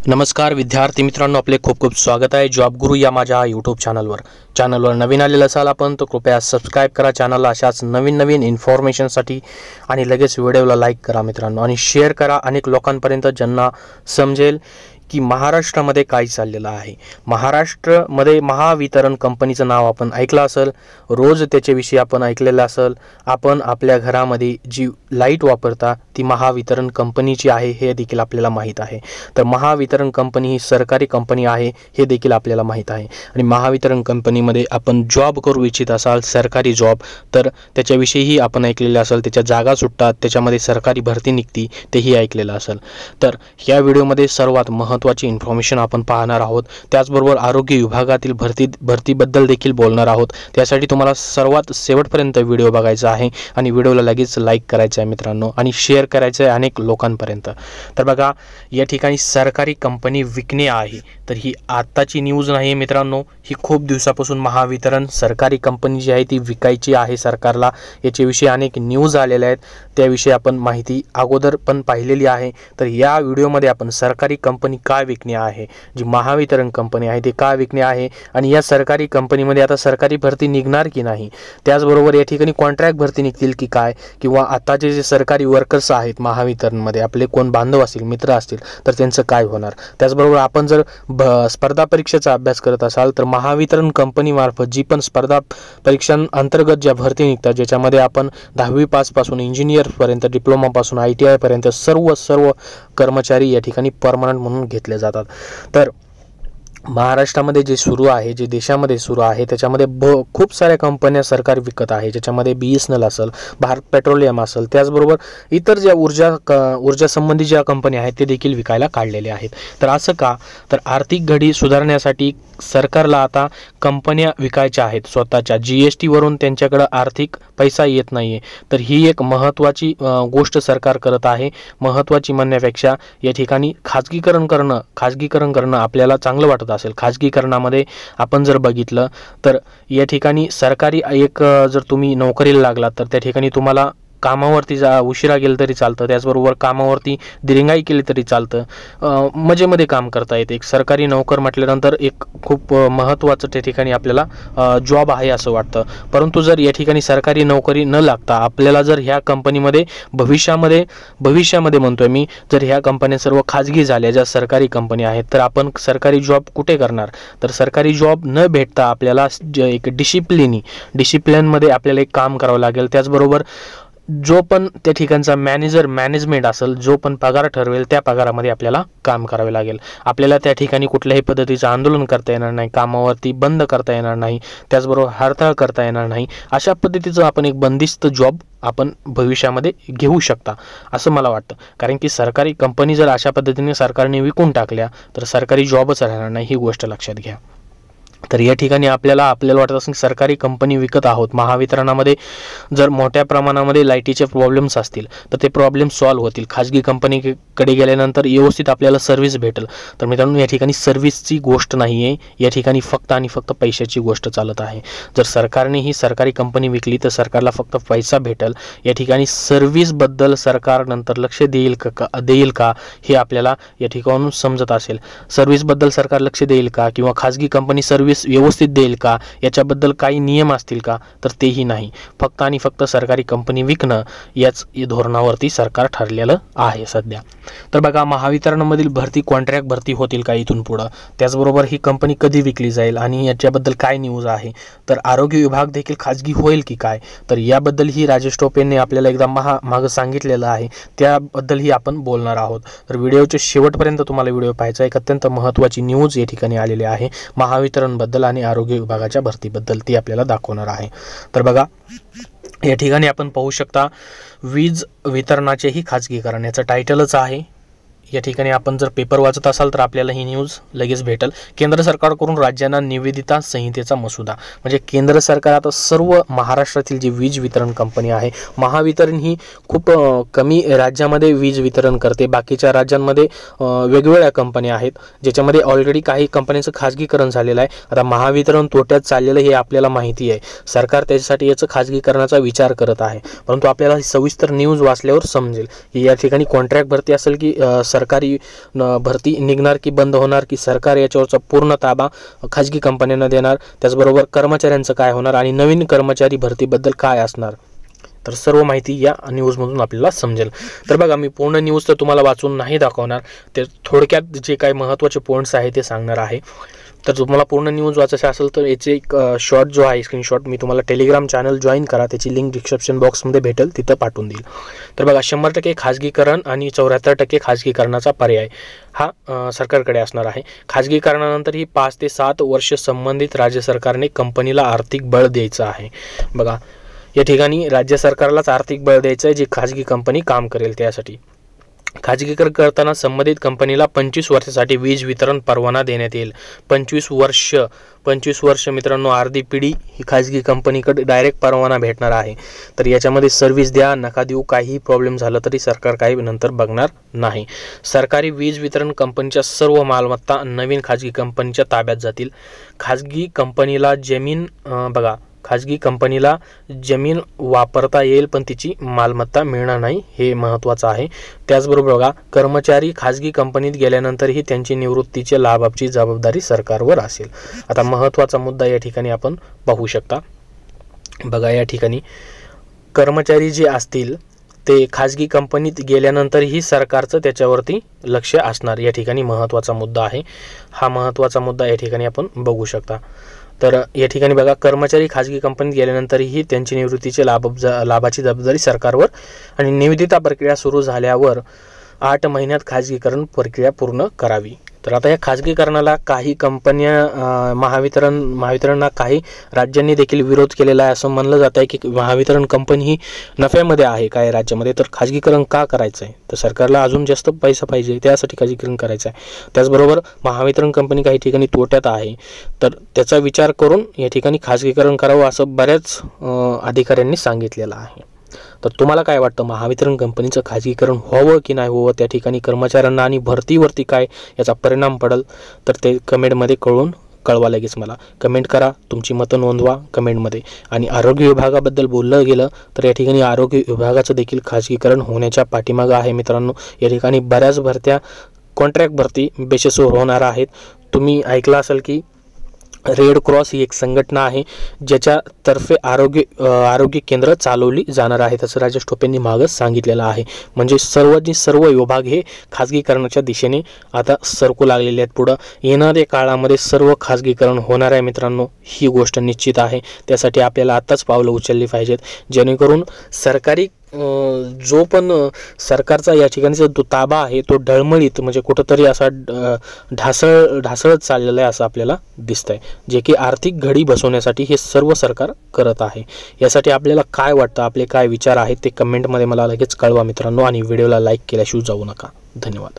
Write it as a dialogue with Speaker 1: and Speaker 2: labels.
Speaker 1: नमस्कार विद्यार्थी मित्रांनो, आपले खूप खूप स्वागत आहे जॉब गुरु या माझ्या यूट्यूब चॅनलवर नवीन आलेला असाल आपण तर कृपया सबस्क्राईब करा चॅनलला अशाच नवीन इन्फॉर्मेशनसाठी आणि लगेच व्हिडिओला लाईक करा मित्रांनो आणि शेअर करा अनेक लोकांपर्यंत ज्यांना समजेल की महाराष्ट्रामध्ये काय चाललेलं आहे। महाराष्ट्रामध्ये महावितरण कंपनीचं नाव आपण ऐकलं असेल, रोज त्याच्याविषयी आपण ऐकलेलं असेल। आपण आपल्या घरामध्ये जी लाईट वापरता ती महावितरण कंपनीची आहे हे देखील आपल्याला माहीत आहे। तर महावितरण कंपनी ही सरकारी कंपनी आहे हे देखील आपल्याला माहीत आहे आणि महावितरण कंपनीमध्ये आपण जॉब करू इच्छित असाल सरकारी जॉब तर त्याच्याविषयीही आपण ऐकलेलं असेल, त्याच्या जागा सुटतात, त्याच्यामध्ये सरकारी भरती निघती तेही ऐकलेलं असेल। तर या व्हिडिओमध्ये सर्वात महत्त्वाची इन्फॉर्मेशन आपण पाहणार आहोत, त्याचबरोबर आरोग्य विभागातील भरतीबद्दल देखील बोलणार आहोत। त्यासाठी तुम्हाला सर्वात शेवटपर्यंत व्हिडिओ बघायचा आहे आणि व्हिडिओला लगेच लाईक करायचं आहे मित्रांनो आणि शेअर करायचं आहे अनेक लोकांपर्यंत। तर बघा, या ठिकाणी सरकारी कंपनी विकणे आहे तर ही आत्ताची न्यूज नाही मित्रांनो, ही खूप दिवसापासून महावितरण सरकारी कंपनी जी आहे ती विकायची आहे सरकारला। याच्याविषयी अनेक न्यूज आलेल्या आहेत, त्याविषयी आपण माहिती अगोदर पण पाहिलेली आहे। तर या व्हिडिओमध्ये आपण सरकारी कंपनी का विकणे आहे, जी महावितरण कंपनी आहे ते का विकणे आहे आणि या सरकारी कंपनीमध्ये आता सरकारी भरती निघणार की नाही, त्याचबरोबर या ठिकाणी कॉन्ट्रॅक्ट भरती निघतील की काय, किंवा आताचे जे सरकारी वर्कर्स आहेत महावितरणमध्ये आपले कोण बांधव असतील, मित्र असतील तर त्यांचं काय होणार। त्याचबरोबर आपण जर स्पर्धा परीक्षेचा अभ्यास करत असाल तर महावितरण कंपनीमार्फत जी पण स्पर्धा परीक्षांअंतर्गत ज्या भरती निघतात ज्याच्यामध्ये आपण 10वी पास पासून इंजिनियरपर्यंत, डिप्लोमा पासून ITI पर्यंत सर्व कर्मचारी या ठिकाणी परमनंट म्हणून घेतले जातात। तर महाराष्ट्रामध्ये जे सुरू आहे, जे देशामध्ये सुरू आहे त्याच्यामध्ये खूप साऱ्या कंपन्या सरकार विकत आहे, ज्याच्यामध्ये BSNL असेल, भारत पेट्रोलियम असेल, त्याचबरोबर इतर ज्या ऊर्जा संबंधी ज्या कंपन्या आहेत ते देखील विकायला काढलेले आहेत। तर असं का, तर आर्थिक घडी सुधारण्यासाठी सरकारला आता कंपन्या विकायच्या आहेत स्वतःच्या, GST वरून त्यांच्याकडे आर्थिक पैसा येत नाहीये। तर ही एक महत्त्वाची गोष्ट सरकार करत आहे। महत्त्वाची म्हणण्यापेक्षा या ठिकाणी खाजगीकरण करणं आपल्याला चांगलं वाटत असेल। खाजगीकरणामध्ये आपण जर बघितलं तर या ठिकाणी सरकारी एक जर तुम्ही नोकरीला लागलात तर त्या ठिकाणी तुम्हाला कामावरती उशिरा गेलं तरी चालतं, त्याचबरोबर कामावरती दिरंगाई केली तरी चालतं, मजेमध्ये काम करता येते। एक सरकारी नोकर म्हटल्यानंतर एक खूप महत्त्वाचं त्या ठिकाणी आपल्याला जॉब आहे असं वाटतं। परंतु जर या ठिकाणी सरकारी नोकरी न लागता आपल्याला जर ह्या कंपनीमध्ये भविष्यामध्ये म्हणतोय मी, जर ह्या कंपन्या सर्व खाजगी झाल्या ज्या सरकारी कंपनी आहेत तर आपण सरकारी जॉब कुठे करणार। तर सरकारी जॉब न भेटता आपल्याला एक डिसिप्लिनमध्ये आपल्याला एक काम करावं लागेल। त्याचबरोबर जो पण त्या ठिकाणचा मॅनेजमेंट असेल, जो पण पगार ठरवेल त्या पगारामध्ये आपल्याला काम करावे लागेल। आपल्याला त्या ठिकाणी कुठल्याही पद्धतीचं आंदोलन करता येणार नाही, कामावरती बंद करता येणार नाही, त्याचबरोबर हरताळ करता येणार नाही। अशा पद्धतीचं आपण एक बंदिस्त जॉब आपण भविष्यामध्ये घेऊ शकता असं मला वाटतं। कारण की सरकारी कंपनी जर अशा पद्धतीने सरकारने विकून टाकल्या तर सरकारी जॉबच राहणार नाही, ही गोष्ट लक्षात घ्या। तर या ठिकाणी आपल्याला वाटत असेल सरकारी कंपनी विकत आहोत, महावितरणामध्ये जर मोठ्या प्रमाणामध्ये लाईटीचे प्रॉब्लेम्स असतील तर ते प्रॉब्लेम सॉल्व्ह होतील, खाजगी कंपनीकडे गेल्यानंतर व्यवस्थित आपल्याला सर्व्हिस भेटेल। तर मित्रांनो, या ठिकाणी सर्व्हिसची गोष्ट नाही आहे, या ठिकाणी फक्त आणि फक्त पैशाची गोष्ट चालत आहे। जर सरकारने ही सरकारी कंपनी विकली तर सरकारला फक्त पैसा भेटेल, या ठिकाणी सर्व्हिसबद्दल सरकार नंतर लक्ष देईल का हे आपल्याला या ठिकाणून समजत असेल। सर्व्हिसबद्दल सरकार लक्ष देईल का, किंवा खाजगी कंपनी सर्व्हिस व्यवस्थित देईल का, याच्याबद्दल काही नियम असतील का, तर तेही नाही। फक्त आणि फक्त सरकारी कंपनी विकणं याच धोरणावरती सरकार ठरलेलं आहे सध्या। तर बघा, महावितरणमधील भरती कॉन्ट्रॅक्ट भरती होतील का इथून पुढं, त्याचबरोबर ही कंपनी कधी विकली जाईल आणि याच्याबद्दल काय न्यूज आहे। तर आरोग्य विभाग देखील खाजगी होईल की काय, तर याबद्दल ही राजेश टोपेंनी आपल्याला एकदा मागं सांगितलेलं आहे, त्याबद्दलही आपण बोलणार आहोत। तर व्हिडिओच्या शेवटपर्यंत तुम्हाला व्हिडिओ पाहायचा, एक अत्यंत महत्त्वाची न्यूज या ठिकाणी आलेली आहे महावितरण बद्दल आणि आरोग्य विभागाच्या भरतीबद्दल, ती आपल्याला दाखवणार आहे। तर बघा, या ठिकाणी आपण पाहू शकता वीज वितरणाचेही खाजगीकरण, याचं टायटलच आहे। या ठिकाणी आपण जर पेपर वाचत असाल तर आपल्याला ही न्यूज लगेच भेटेल। केंद्र सरकारकडून राज्यांना निवेदिता संहितेचा मसुदा, म्हणजे केंद्र सरकार आता सर्व महाराष्ट्रातील जी वीज वितरण कंपनी आहे, महावितरण ही खूप कमी राज्यामध्ये वीज वितरण करते, बाकीच्या राज्यांमध्ये वेगवेगळ्या कंपन्या आहेत ज्याच्यामध्ये ऑलरेडी काही कंपन्यांचं खाजगीकरण झालेलं आहे। आता महावितरण तोट्यात चाललेलं हे आपल्याला माहिती आहे, सरकार त्याच्यासाठी याचं खाजगीकरणाचा विचार करत आहे। परंतु आपल्याला सविस्तर न्यूज वाचल्यावर समजेल की या ठिकाणी कॉन्ट्रॅक्ट भरती असेल की सरकारी भरती निघणार की बंद होणार, की सरकार याच्यावरचा पूर्ण ताबा खाजगी कंपन्यांना देणार, त्याचबरोबर कर्मचाऱ्यांचं काय होणार आणि नवीन कर्मचारी भरतीबद्दल काय असणार, तर सर्व माहिती या न्यूजमधून आपल्याला समजेल. तर बघा, मी पूर्ण न्यूज तर तुम्हाला वाचून नाही दाखवणार, ते थोडक्यात जे काही महत्त्वाचे पॉईंट्स आहे ते सांगणार आहे. तर तुम्हाला पूर्ण न्यूज वाचायचं असेल तर याचे एक शॉर्ट जो आहे स्क्रीनशॉट मी तुम्हाला टेलिग्राम चॅनल जॉईन करा, त्याची लिंक डिस्क्रिप्शन बॉक्समध्ये भेटेल, तिथं पाठवून देईल. तर बघा, 100% खाजगीकरण आणि 74% खाजगीकरणाचा पर्याय हा सरकारकडे असणार आहे. खाजगीकरणानंतर ही 5 ते 7 वर्ष संबंधित राज्य सरकारने कंपनीला आर्थिक बळ द्यायचं आहे. बघा, या ठिकाणी राज्य सरकारलाच आर्थिक बळ द्यायचं आहे, जी खाजगी कंपनी काम करेल त्यासाठी. खाजगीकरण करताना संबंधित कंपनीला 25 वर्षासाठी वीज वितरण परवाना देण्यात येईल. 25 वर्ष मित्रांनो, अर्धी पिढी ही खाजगी कंपनीकडे डायरेक्ट परवाना भेटणार आहे. तर याच्यामध्ये सर्व्हिस द्या नका देऊ, काही प्रॉब्लेम झालं तरी सरकार काही नंतर बघणार नाही. सरकारी वीज वितरण कंपनीच्या सर्व मालमत्ता नवीन खाजगी कंपनीच्या ताब्यात जातील. खाजगी कंपनीला जमीन वापरता येईल पण तिची मालमत्ता मिळणार नाही, हे महत्त्वाचं आहे. त्याचबरोबर बघा, कर्मचारी खाजगी कंपनीत गेल्यानंतरही त्यांची निवृत्तीच्या लाभाची जबाबदारी सरकारवर असेल. आता महत्त्वाचा मुद्दा या ठिकाणी आपण पाहू शकता. बघा, या ठिकाणी कर्मचारी जे असतील ते खाजगी कंपनीत गेल्यानंतरही सरकारचं त्याच्यावरती लक्ष असणार, या ठिकाणी महत्त्वाचा मुद्दा आहे. हा महत्त्वाचा मुद्दा या ठिकाणी आपण बघू शकता. तर या ठिकाणी बघा, कर्मचारी खाजगी कंपनीत गेल्यानंतरही त्यांची निवृत्तीची लाभाची जबाबदारी सरकारवर आणि निविदा प्रक्रिया सुरू झाल्यावर 8 महिन्यात खाजगीकरण प्रक्रिया पूर्ण करावी. तर आता या खाजगीकरणाला काही कंपन्या महावितरणला काही राज्यांनी देखील विरोध केलेला आहे. असं म्हणलं जात आहे की महावितरण कंपनी ही नफ्यामध्ये आहे काही राज्यामध्ये, तर खाजगीकरण का करायचं आहे, तर सरकारला अजून जास्त पैसा पाहिजे त्यासाठी खाजगीकरण करायचं आहे. त्याचबरोबर महावितरण कंपनी काही ठिकाणी तोट्यात आहे, तर त्याचा विचार करून या ठिकाणी खाजगीकरण करावं असं बऱ्याच अधिकाऱ्यांनी सांगितलेलं आहे. तर तुम्हाला काय वाटतं, महावितरण कंपनीचं खाजगीकरण व्हावं की नाही व्हावं, त्या ठिकाणी कर्मचाऱ्यांना आणि भरतीवरती काय याचा परिणाम पडेल, तर ते कमेंटमध्ये कळवा. लगेच मला कमेंट करा, तुमची मतं नोंदवा कमेंटमध्ये. आणि आरोग्य विभागाबद्दल बोललं गेलं तर या ठिकाणी आरोग्य विभागाचं देखील खाजगीकरण होण्याच्या पाठीमागं आहे मित्रांनो. या ठिकाणी बऱ्याच भरत्या कॉन्ट्रॅक्ट भरती बेसिसवर होणार आहेत. तुम्ही ऐकलं असेल की रेड क्रॉस ही एक संघटना आहे ज्याच्यातर्फे आरोग्य केंद्र चालवली जाणार आहेत, असं राजेश टोपेंनी मागच सांगितलेलं आहे. म्हणजे सर्व विभाग हे खाजगीकरणाच्या दिशेने आता सरकू लागलेले आहेत. पुढं येणाऱ्या काळामध्ये सर्व खाजगीकरण होणार आहे मित्रांनो, ही गोष्ट निश्चित आहे. त्यासाठी आपल्याला आत्ताच पावलं उचलली पाहिजेत, जेणेकरून सरकारी जो पण सरकारचा या ठिकाणचा जो ताबा आहे तो ढळमळीत म्हणजे कुठंतरी असा ढासळत चाललेला आहे असं आपल्याला दिसतंय, जे की आर्थिक घडी बसवण्यासाठी हे सर्व सरकार करत आहे. यासाठी आपल्याला काय वाटतं, आपले काय विचार आहेत ते कमेंटमध्ये मला लगेच कळवा मित्रांनो. आणि व्हिडिओला लाईक केल्याशिवाय जाऊ नका. धन्यवाद.